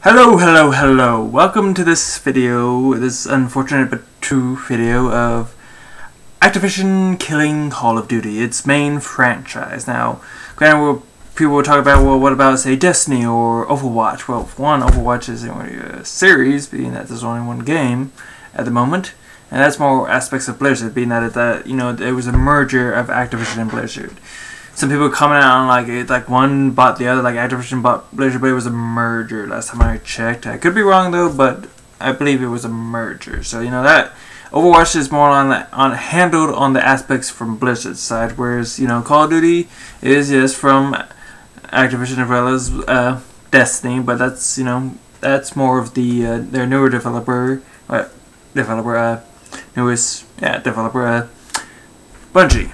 Hello. Welcome to this video, this unfortunate but true video of Activision killing Call of Duty, its main franchise. Now, granted, people will talk about, well, what about, say, Destiny or Overwatch? Well, for one, Overwatch is a series, being that there's only one game at the moment, and that's more aspects of Blizzard, being that there was a merger of Activision and Blizzard. Some people comment on like one bought the other, like Activision bought Blizzard, but it was a merger last time I checked. I could be wrong though, but I believe it was a merger. So that Overwatch is more handled on the aspects from Blizzard's side, whereas Call of Duty is from Activision as well as Destiny, but that's more of the their newer developer Bungie.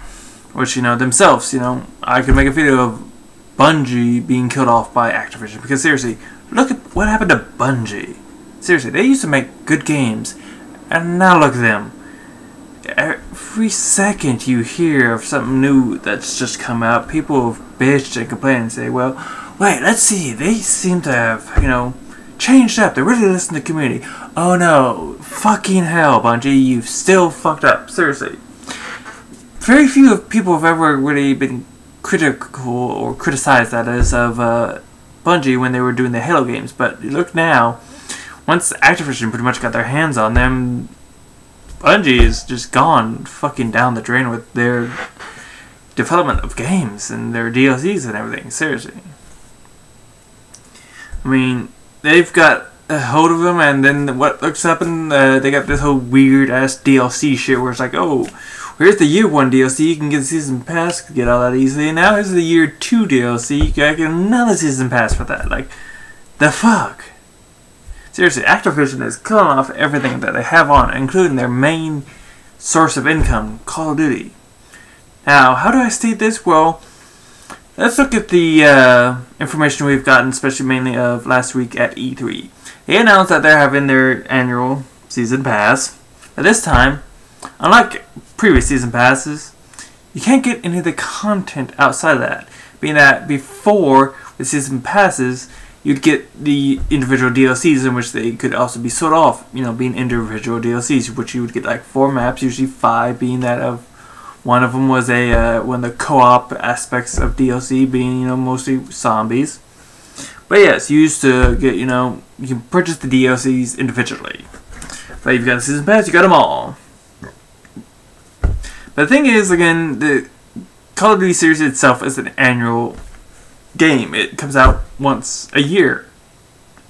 Which, themselves, I could make a video of Bungie being killed off by Activision. Because seriously, look at what happened to Bungie. Seriously, they used to make good games. And now look at them. Every second you hear of something new that's just come out, people bitch and complain and say, well, wait, let's see. They seem to have, changed up. They really listen to the community. Oh no, fucking hell, Bungie, you've still fucked up. Seriously. Very few people have ever really been critical or criticized, that is, of Bungie when they were doing the Halo games. But look now, once Activision pretty much got their hands on them, Bungie is just gone fucking down the drain with their development of games and their DLCs and everything. Seriously. I mean, they've got a hold of them, and then what looks up, and they got this whole weird ass DLC shit where it's like, oh, here's the year 1 DLC, you can get the season pass, get all that easily, and now here's the year 2 DLC, you can get another season pass for that. Like, the fuck? Seriously, Activision is killing off everything that they have on, including their main source of income, Call of Duty. Now, how do I state this? Well, let's look at the information we've gotten, especially mainly of last week at E3. They announced that they're having their annual season pass. At this time, unlike previous season passes, you can't get any of the content outside of that. Being that before the season passes, you'd get the individual DLCs in which they could also be sold off, being individual DLCs, which you would get like 4 maps, usually 5, being that of one of them was one of the co-op aspects of DLC, being mostly zombies. But yes, you used to get you can purchase the DLCs individually. But you've got the season pass, you got them all. But the thing is, again, the Call of Duty series itself is an annual game. It comes out once a year.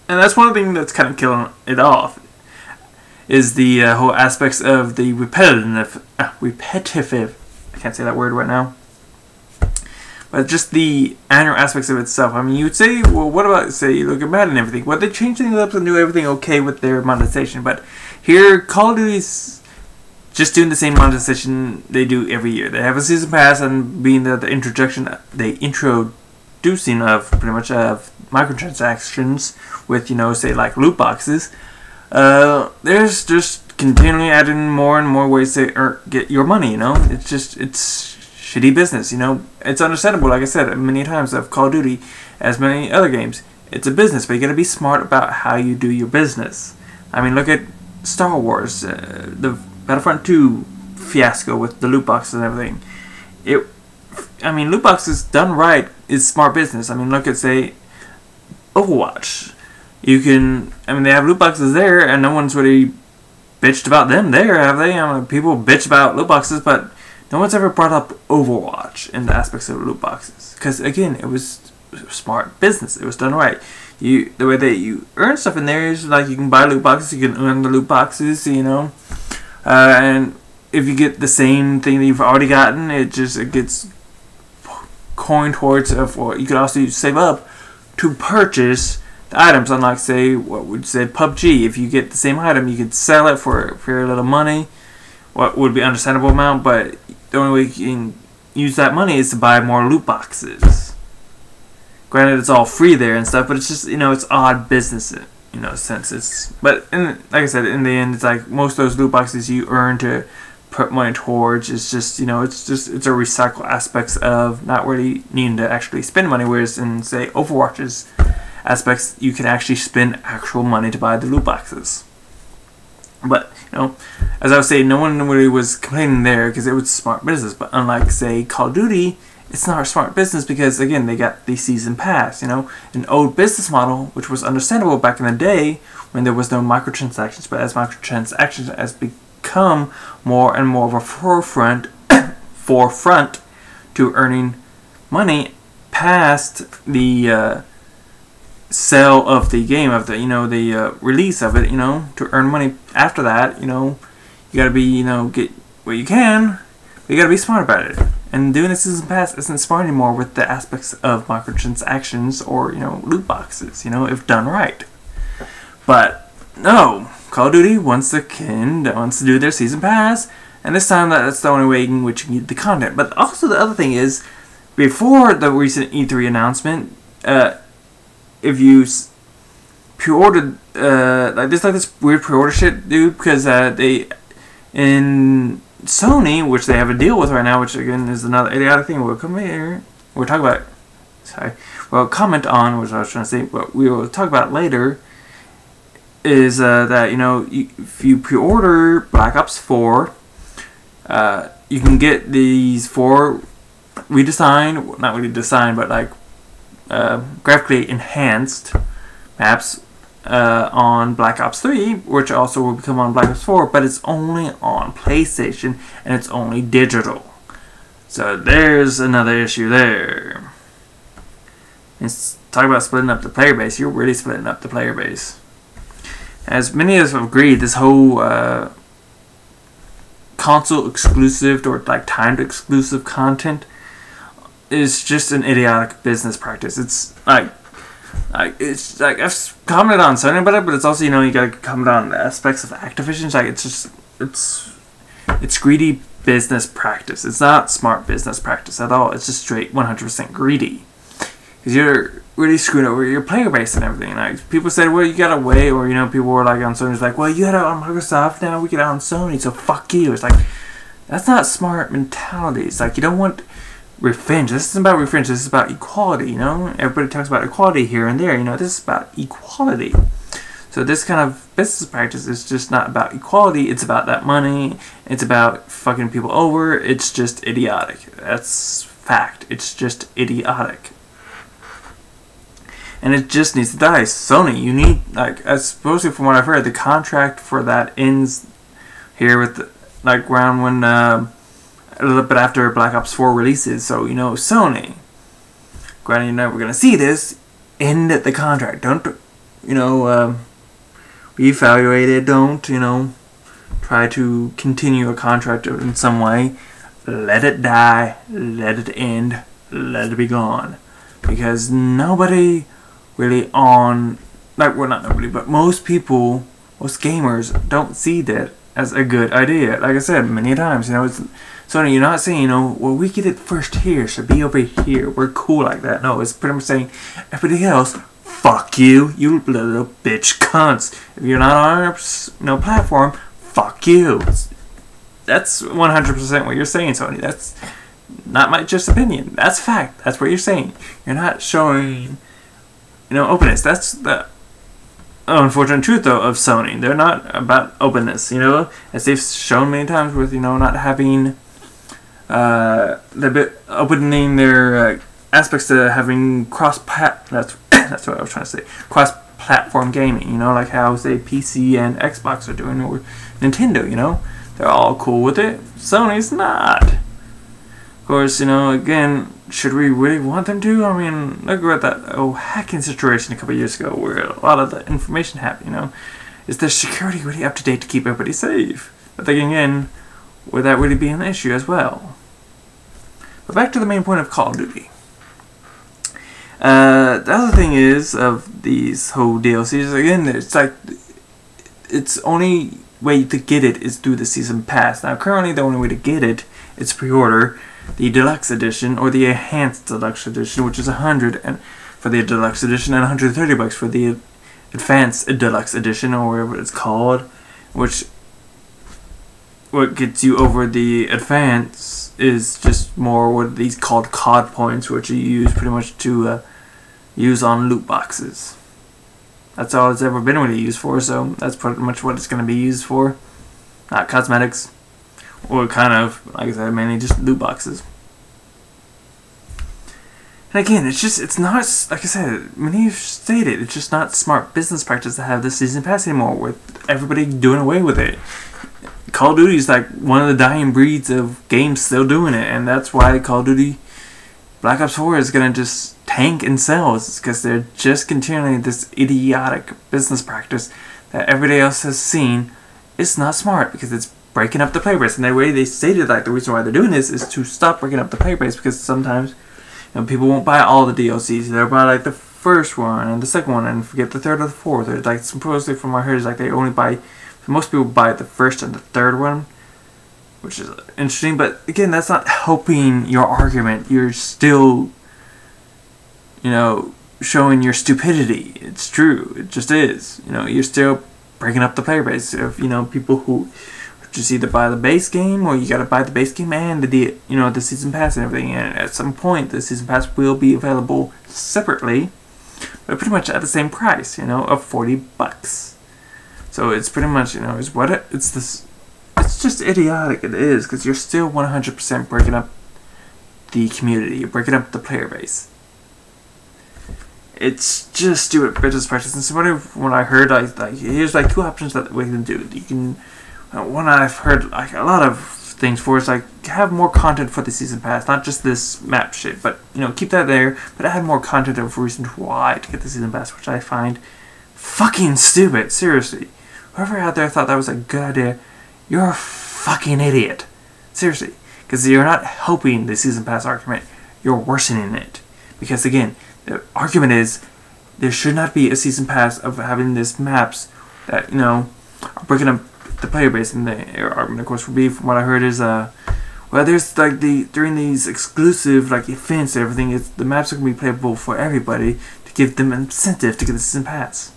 And that's one thing that's kind of killing it off, is the whole aspects of the repetitive, I can't say that word right now, but just the annual aspects of itself. I mean, you would say, well, what about, say, you look at Madden and everything? Well, they changed things up and do everything okay with their monetization, but here, Call of Duty's just doing the same monetization they do every year. They have a season pass, and being the introducing of pretty much of microtransactions with say like loot boxes. There's just continually adding more and more ways to get your money. It's shitty business. It's understandable. Like I said many times of Call of Duty, as many other games, it's a business, but you got to be smart about how you do your business. I mean, look at Star Wars, the Battlefront 2 fiasco with the loot boxes and everything. Loot boxes done right is smart business. I mean, look at, say, Overwatch. They have loot boxes there, and no one's really bitched about them there, have they? People bitch about loot boxes, but no one's ever brought up Overwatch in the aspects of loot boxes. Because, again, it was smart business. It was done right. The way that you earn stuff in there is like you can buy loot boxes, you can earn the loot boxes, and if you get the same thing that you've already gotten, it gets coin towards or you could also save up to purchase the items. Unlike, say, what would say PUBG, if you get the same item, you could sell it for very little money, what would be understandable amount, but the only way you can use that money is to buy more loot boxes. Granted, it's all free there and stuff, but it's just it's odd business sense. Like I said, in the end, it's like most of those loot boxes you earn to put money towards. It's just, it's a recycle aspects of not really needing to actually spend money, whereas in, say, Overwatch's aspects, you can actually spend actual money to buy the loot boxes. But, you know, as I was saying, no one really was complaining there because it was smart business. But unlike, say, Call of Duty, it's not a smart business because, again, they got the season pass, you know. An old business model, which was understandable back in the day when there was no microtransactions. But as microtransactions has become more and more of a forefront to earning money past the sale of the game, of the, you know, the release of it, you know, to earn money after that, you know, you gotta be, you know, get what you can, but you gotta be smart about it. And doing the season pass isn't smart anymore with the aspects of microtransactions or, you know, loot boxes, you know, if done right. But no, Call of Duty wants to do their season pass, and this time that's the only way in which you can get the content. But also the other thing is, before the recent E3 announcement, if you pre-ordered, like this weird pre-order shit, dude, because they, in Sony, which they have a deal with right now, which again is another idiotic thing we'll come here, we'll talk about, comment on, which I was trying to say, but we will talk about later, is that, you know, if you pre-order Black Ops 4, you can get these 4 redesigned, not really designed, but like graphically enhanced maps on Black Ops 3, which also will become on Black Ops 4, but it's only on PlayStation and it's only digital. So there's another issue there. And talk about splitting up the player base. You're really splitting up the player base. As many of us have agreed, this whole console exclusive or like timed exclusive content is just an idiotic business practice. It's like I've commented on Sony about it, but it's also, you know, you gotta comment on the aspects of Activision. It's like it's greedy business practice. It's not smart business practice at all. It's just straight 100% greedy, because you're really screwing over your player base and everything. Like, people said, well, you gotta wait, or, you know, people were like on Sony's like, well, you had it on Microsoft, now we get it on Sony, so fuck you. It's like, that's not smart mentality. It's like, you don't want revenge. This isn't about revenge. This is about equality, you know. Everybody talks about equality here and there, you know. This is about equality. So this kind of business practice is just not about equality. It's about that money. It's about fucking people over. It's just idiotic. That's fact. It's just idiotic. And it just needs to die. Sony, you need, like, supposedly from what I've heard, the contract for that ends here with the, like, around when a little bit after Black Ops 4 releases. So, you know, Sony, granted, you're never going to see this, end the contract. Don't, you know, reevaluate it. Don't, you know, try to continue a contract in some way. Let it die. Let it end. Let it be gone. Because nobody really on, like, well, not nobody, but most people, most gamers don't see that as a good idea. Like I said many times, you know, it's Sony, you're not saying, you know, well, we get it first here, so be over here, we're cool like that. No, it's pretty much saying, everybody else, fuck you, you little bitch cunts. If you're not on our, you know, platform, fuck you. That's 100% what you're saying, Sony. That's not my just opinion. That's fact. That's what you're saying. You're not showing, you know, openness. That's the unfortunate truth, though, of Sony. They're not about openness, you know, as they've shown many times with, you know, not having opening their aspects to having that's what I was trying to say, cross-platform gaming, you know, like how, say, PC and Xbox are doing, or Nintendo, you know, they're all cool with it. Sony's not. Of course, you know, again, should we really want them to? I mean, look at that hacking situation a couple of years ago where a lot of the information happened, you know. Is their security really up to date to keep everybody safe? But then again, would that really be an issue as well? But back to the main point of Call of Duty. The other thing is, of these whole DLCs, again, it's like, it's only way to get it is through the season pass. Now, currently, the only way to get it is pre-order the deluxe edition or the enhanced deluxe edition, which is $100 for the deluxe edition and $130 for the advanced deluxe edition, or whatever it's called. Which, what gets you over the advance is just more what these called COD points, which you use pretty much to use on loot boxes. That's all it's ever been really used for, so that's pretty much what it's going to be used for. Not cosmetics, or kind of, like I said, mainly just loot boxes. And again, it's not, like I said, many have stated, it's just not smart business practice to have the season pass anymore, with everybody doing away with it. Call of Duty is like one of the dying breeds of games still doing it, and that's why Call of Duty Black Ops 4 is going to just tank in sales, because they're just continuing this idiotic business practice that everybody else has seen. It's not smart, because it's breaking up the player base, and the way they stated, like, the reason why they're doing this is to stop breaking up the player base, because sometimes, you know, people won't buy all the DLCs. They'll buy like the first one and the second one and forget the third or the fourth. Or like supposedly from what I heard is like they only buy, most people buy the first and the third one, which is interesting. But again, that's not helping your argument. You're still, you know, showing your stupidity. It's true. It just is. You know, you're still breaking up the player base of, you know, people who just either buy the base game, or you gotta buy the base game and the season pass and everything. And at some point, the season pass will be available separately, but pretty much at the same price, you know, of $40. So it's pretty much, you know, it's just idiotic. It is, because you're still 100% breaking up the community. You're breaking up the player base. It's just stupid business practice. And so when I heard like here's like two options that we can do. You can. One I've heard like a lot of things for is like have more content for the season pass, not just this map shit, but you know, keep that there, but add more content of reasons why to get the season pass, which I find fucking stupid. Seriously, whoever out there thought that was a good idea, you're a fucking idiot. Seriously, because you're not helping the season pass argument, you're worsening it. Because again, the argument is there should not be a season pass of having these maps that, you know, are breaking up the player base. And the argument, of course, would be, from what I heard, is well, there's like during these exclusive like events and everything, the maps are gonna be playable for everybody to give them incentive to get the season pass.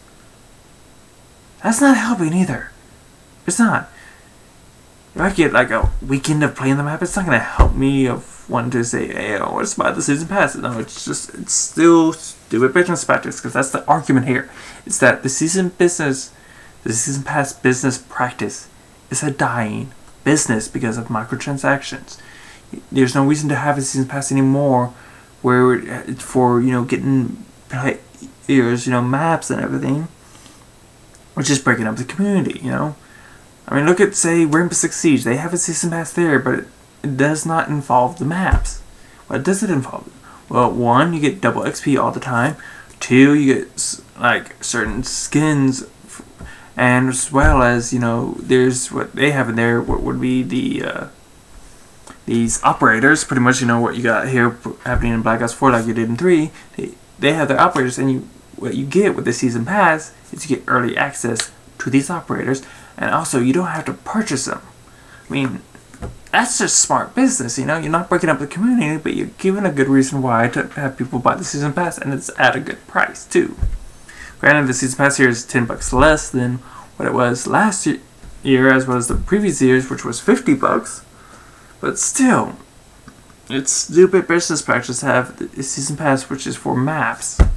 That's not helping either. It's not. If I get like a weekend of playing the map, it's not gonna help me of wanting to say, hey, I want to buy the season pass. No, it's still stupid business practice, because that's the argument here. It's that the season pass business practice is a dying business because of microtransactions. There's no reason to have a season pass anymore, where it's for, you know, getting players, you know, maps and everything, which is breaking up the community. You know, I mean, look at, say, Rainbow Six Siege. They have a season pass there, but it does not involve the maps. What does it involve? Well, one, you get double XP all the time. Two, you get like certain skins. And as well as, you know, there's what they have in there, what would be the these operators, pretty much, you know, what you got here happening in Black Ops 4 like you did in 3. They have their operators, and what you get with the season pass is you get early access to these operators, and also you don't have to purchase them. I mean, that's just smart business, you know. You're not breaking up the community, but you're giving a good reason why to have people buy the season pass, and it's at a good price too. Granted, the season pass here is $10 less than what it was last year, as well as the previous years, which was $50. But still, it's stupid business practice to have the season pass, which is for maps. I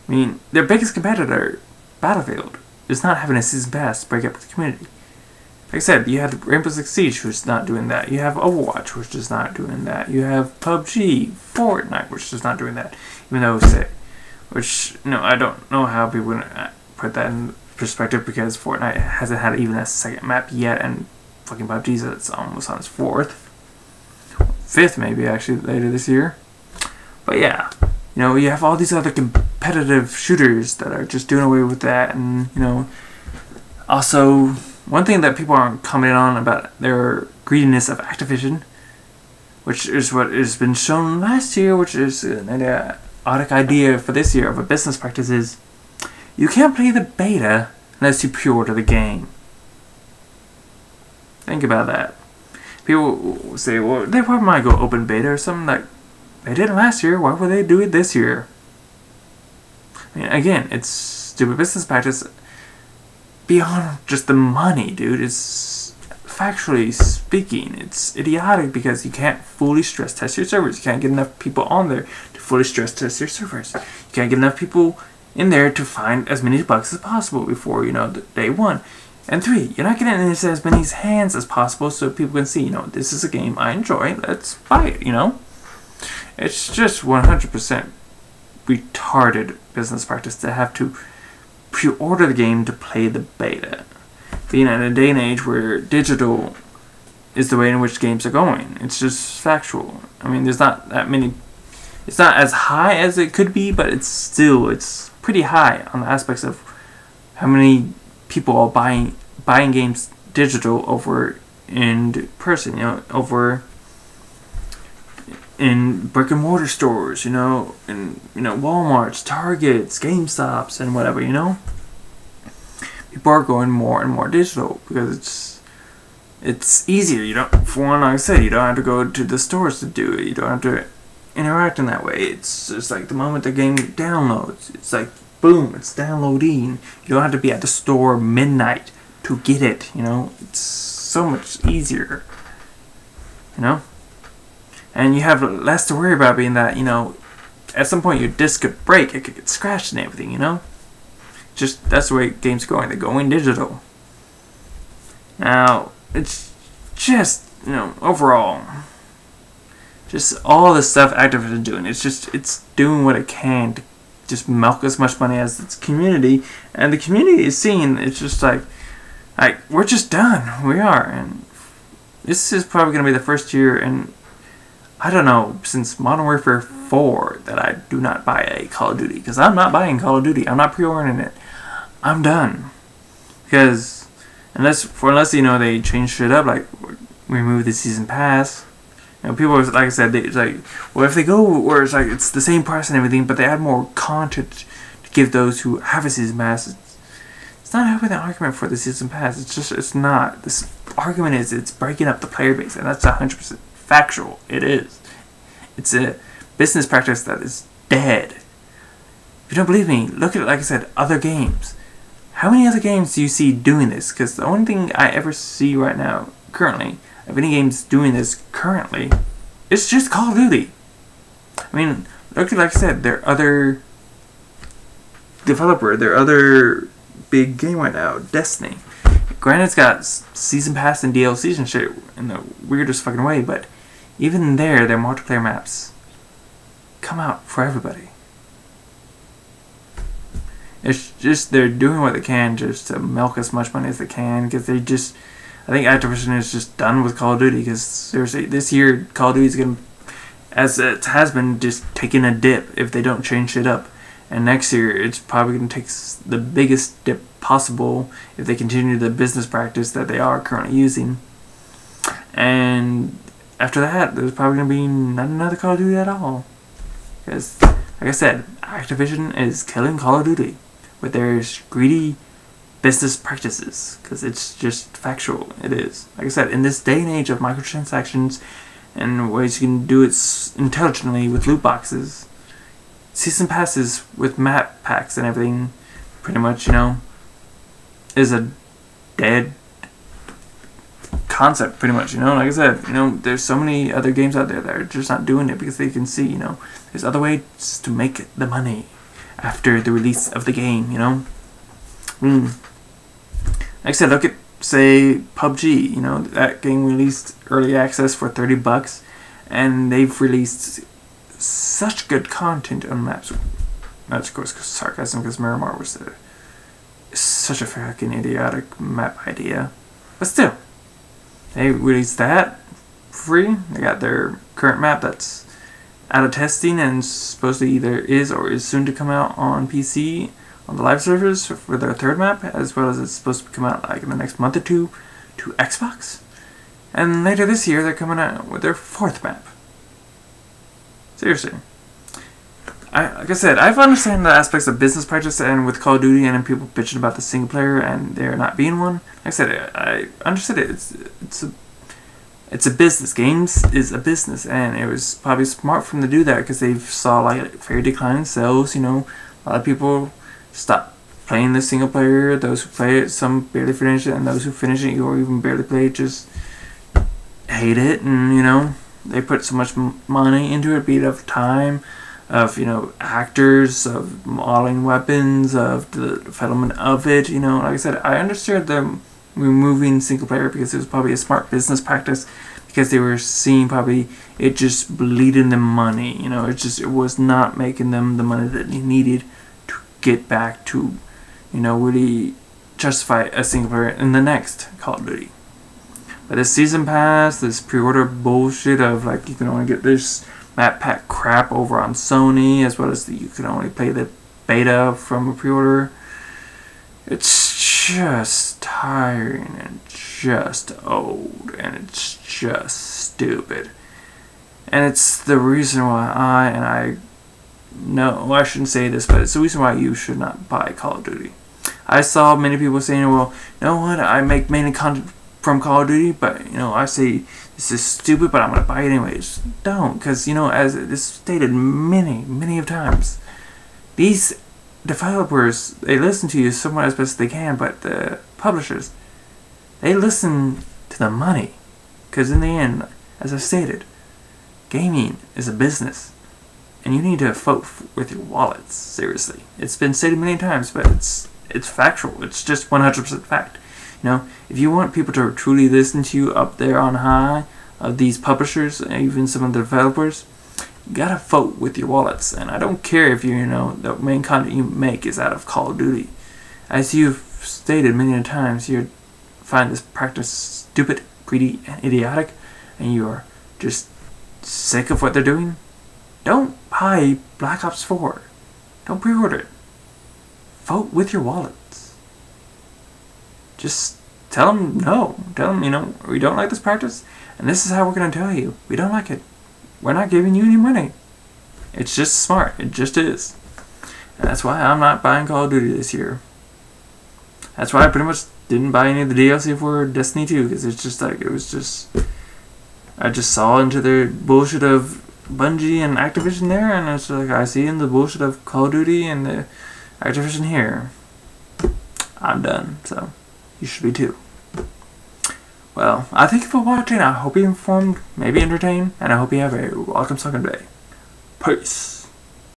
mean, their biggest competitor, Battlefield, is not having a season pass to break up the community. Like I said, you have Rainbow Six Siege, which is not doing that. You have Overwatch, which is not doing that. You have PUBG, Fortnite, which is not doing that. Even though it's which, you know, I don't know how people would put that in perspective, because Fortnite hasn't had even a second map yet, and fucking PUBG's it's almost on its fifth maybe, actually, later this year. But yeah, you know, you have all these other competitive shooters that are just doing away with that. And, you know, also, one thing that people aren't commenting on about their greediness of Activision, which is what has been shown last year, which is an idea for this year of a business practice, is you can't play the beta unless you pre-order the game. Think about that. People say, well, they probably might go open beta or something. Like, they did it last year, why would they do it this year? I mean, again, it's stupid business practice beyond just the money, dude. It's, factually speaking, it's idiotic, because you can't fully stress test your servers. You can't get enough people on there to fully stress test your servers. You gotta get enough people in there to find as many bugs as possible before, the day one. And 3, you're not getting into as many hands as possible so people can see, this is a game I enjoy, let's buy it, It's just 100% retarded business practice to have to pre-order the game to play the beta. Being in a day and age where digital is the way in which games are going. It's just factual. I mean, there's not that many. It's not as high as it could be, but it's pretty high on the aspects of how many people are buying games digital over in person. Over in brick and mortar stores. In Walmart's, Targets, GameStops, and whatever. People are going more and more digital because it's easier. For one, like I said, you don't have to go to the stores to do it. You don't have to interact in that way. It's just like the moment the game downloads, it's like boom, it's downloading. You don't have to be at the store midnight to get it. It's so much easier. And you have less to worry about being that, at some point your disc could break, it could get scratched and everything, Just, that's the way games are going. They're going digital. Now, it's just, overall, just all the stuff Activision is doing. It's doing what it can to just milk as much money as its community. And the community is seeing, it's just like, we're just done. We are. And this is probably going to be the first year in, I don't know, since Modern Warfare 4 that I do not buy a Call of Duty. Because I'm not buying Call of Duty. I'm not pre-ordering it. I'm done. Because unless they change shit up, like remove the season pass. People, like I said, it's like, well, if they go where it's like it's the same price and everything, but they add more content to give those who have a season pass, it's not helping the argument for the season pass. It's not. This argument is it's breaking up the player base, and that's 100% factual. It is. It's a business practice that is dead. If you don't believe me, look at, like I said, other games. How many other games do you see doing this? Because the only thing I ever see right now, currently, of any games doing this currently, it's just Call of Duty. I mean, look at, like I said, their other developer, their other big game right now, Destiny. Granted, it's got season pass and DLCs and shit in the weirdest fucking way, but even there, their multiplayer maps come out for everybody. It's just they're doing what they can just to milk as much money as they can, because I think Activision is just done with Call of Duty, because seriously, this year Call of Duty is going to, as it has been, just taking a dip if they don't change it up. And next year, it's probably going to take the biggest dip possible if they continue the business practice that they are currently using. And after that, there's probably going to be not another Call of Duty at all. Because, like I said, Activision is killing Call of Duty with their greedy business practices. Because it's just factual. It is. Like I said, in this day and age of microtransactions and ways you can do it intelligently with loot boxes, season passes with map packs and everything, pretty much, is a dead concept, pretty much, Like I said, there's so many other games out there that are just not doing it because they can see, there's other ways to make the money after the release of the game, Like I said, look at, say, PUBG, that game released early access for $30, and they've released such good content on maps. That's of course sarcasm, because Miramar was such a fucking idiotic map idea. But still, they released that free. They got their current map that's out of testing and supposedly either is or is soon to come out on PC on the live servers for their third map, as well as it's supposed to come out like in the next month or two to Xbox. And later this year, they're coming out with their fourth map. Seriously. Like I said, I've understand the aspects of business practice and with Call of Duty and people bitching about the single player and there not being one. Like I said, I understood it. It's a business. Games is a business, and it was probably smart for them to do that because they saw like very declining sales. A lot of people stop playing the single player. Those who play it, some barely finish it, and those who finish it or even barely play it just hate it, and they put so much money into it, be it of time, of, you know, actors, of modeling weapons, of the development of it. You know, like I said, I understood them removing single player because it was probably a smart business practice, because they were seeing probably it just bleeding them money. You know, it was not making them the money that they needed to get back to, you know, really justify a single player in the next Call of Duty. But this season pass, this pre-order bullshit of like you can only get this map pack crap over on Sony, as well as you can only play the beta from a pre-order. It's just tiring and just old and it's just stupid. And it's the reason why I shouldn't say this, but it's the reason why you should not buy Call of Duty. I saw many people saying, well, you know what, I make mainly content from Call of Duty, but, you know, I say this is stupid, but I'm going to buy it anyways. Don't, because, you know, as it is stated many of times, these developers, they listen to you somewhat as best as they can, but the publishers, they listen to the money. Because in the end, as I stated, gaming is a business. And you need to vote with your wallets, seriously. It's been stated many times, but it's factual. It's just 100% fact. You know, if you want people to truly listen to you up there on high, of these publishers, and even some of the developers, you gotta vote with your wallets. And I don't care if you know, the main content you make is out of Call of Duty. As you've stated many times, you find this practice stupid, greedy, and idiotic, and you're just sick of what they're doing. Don't buy Black Ops 4. Don't pre-order it. Vote with your wallets. Just tell them no. Tell them, you know, we don't like this practice, and this is how we're going to tell you. We don't like it. We're not giving you any money. It's just smart. It just is. And that's why I'm not buying Call of Duty this year. That's why I pretty much didn't buy any of the DLC for Destiny 2, because it's just like, I just saw into their bullshit of Bungie and Activision there, and it's like I see in the bullshit of Call of Duty and the Activision here. I'm done, so you should be too. Well, I thank you for watching. I hope you're informed, maybe entertained, and I hope you have a welcome second day. Peace.